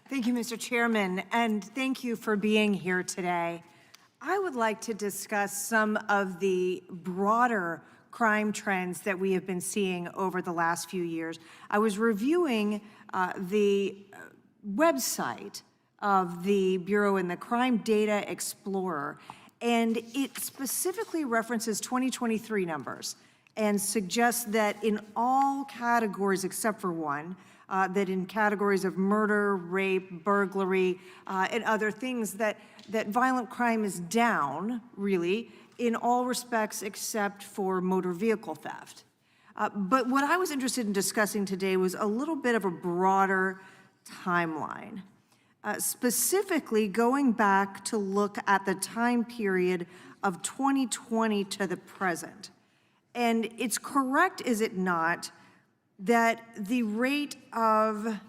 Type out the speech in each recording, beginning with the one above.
Thank you, Mr. Chairman, and thank you for being here today. I would like to discuss some of the broader crime trends that we have been seeing over the last few years. I was reviewing the website of the Bureau and the Crime Data Explorer, and it specifically references 2023 numbers and suggests that in all categories except for one, that in categories of murder, rape, burglary, and other things, that violent crime is down, really, in all respects except for motor vehicle theft. But what I was interested in discussing today was a little bit of a broader timeline, specifically going back to look at the time period of 2020 to the present. And it's correct, is it not, that the rate of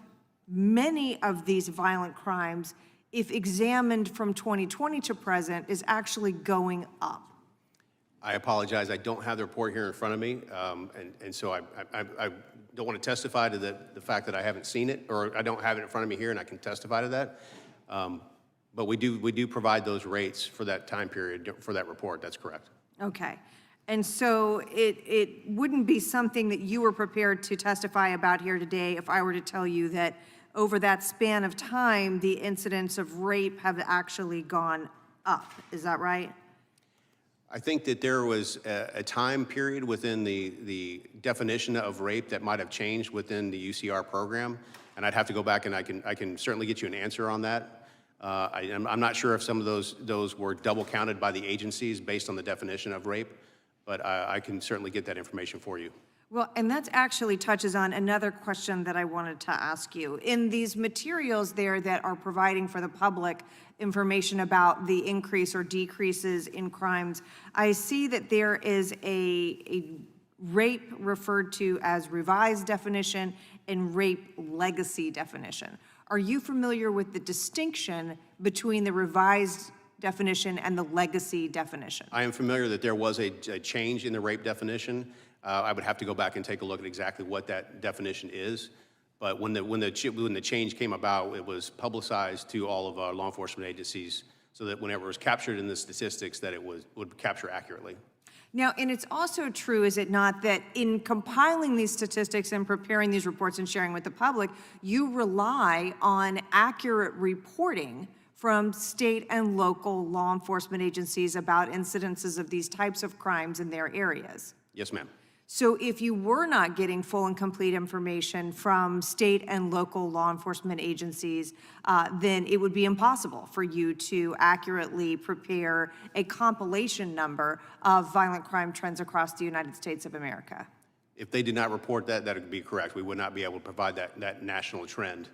many of these violent crimes, if examined from 2020 to present, is actually going up? I apologize, I don't have the report here in front of me, and so I don't want to testify to the fact that I haven't seen it, or I don't have it in front of me here and I can testify to that. But we do provide those rates for that time period for that report, that's correct. Okay. And so it wouldn't be something that you were prepared to testify about here today if I were to tell you that over that span of time, the incidents of rape have actually gone up. Is that right? I think that there was a time period within the definition of rape that might have changed within the UCR program, and I'd have to go back and I can certainly get you an answer on that. I'm not sure if some of those were double counted by the agencies based on the definition of rape, but I can certainly get that information for you. Well, and that actually touches on another question that I wanted to ask you. In these materials there that are providing for the public information about the increase or decreases in crimes, I see that there is a rape referred to as revised definition and rape legacy definition. Are you familiar with the distinction between the revised definition and the legacy definition? I am familiar that there was a change in the rape definition. I would have to go back and take a look at exactly what that definition is. But when the change came about, it was publicized to all of our law enforcement agencies so that whenever it was captured in the statistics, that it would capture accurately. Now, and it's also true, is it not, that in compiling these statistics and preparing these reports and sharing with the public, you rely on accurate reporting from state and local law enforcement agencies about incidences of these types of crimes in their areas? Yes, ma'am. So if you were not getting full and complete information from state and local law enforcement agencies, then it would be impossible for you to accurately prepare a compilation number of violent crime trends across the United States of America. If they did not report that, that would be correct. We would not be able to provide that national trend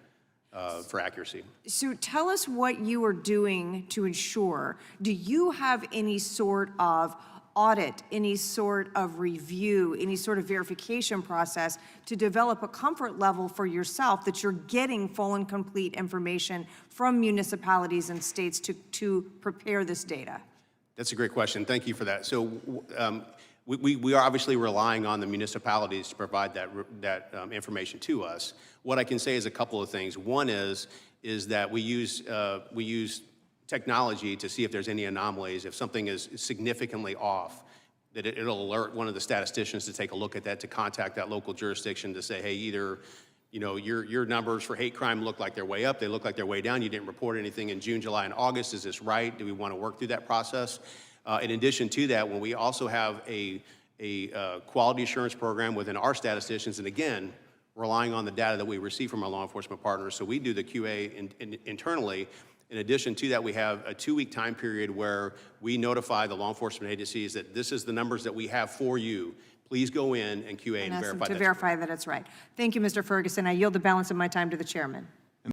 for accuracy. So tell us what you are doing to ensure. Do you have any sort of audit, any sort of review, any sort of verification process to develop a comfort level for yourself that you're getting full and complete information from municipalities and states to prepare this data? That's a great question. Thank you for that. So we are obviously relying on the municipalities to provide that information to us. What I can say is a couple of things. One is that we use technology to see if there's any anomalies. If something is significantly off, that it'll alert one of the statisticians to take a look at that, to contact that local jurisdiction to say, hey, either your numbers for hate crime look like they're way up, they look like they're way down, you didn't report anything in June, July, and August, is this right? Do we want to work through that process? In addition to that, when we also have a quality assurance program within our statisticians, and again, relying on the data that we receive from our law enforcement partners, so we do the QA internally. In addition to that, we have a 2-week time period where we notify the law enforcement agencies that this is the numbers that we have for you. Please go in and QA and verify that it's right. Thank you, Mr. Ferguson. I yield the balance of my time to the chairman.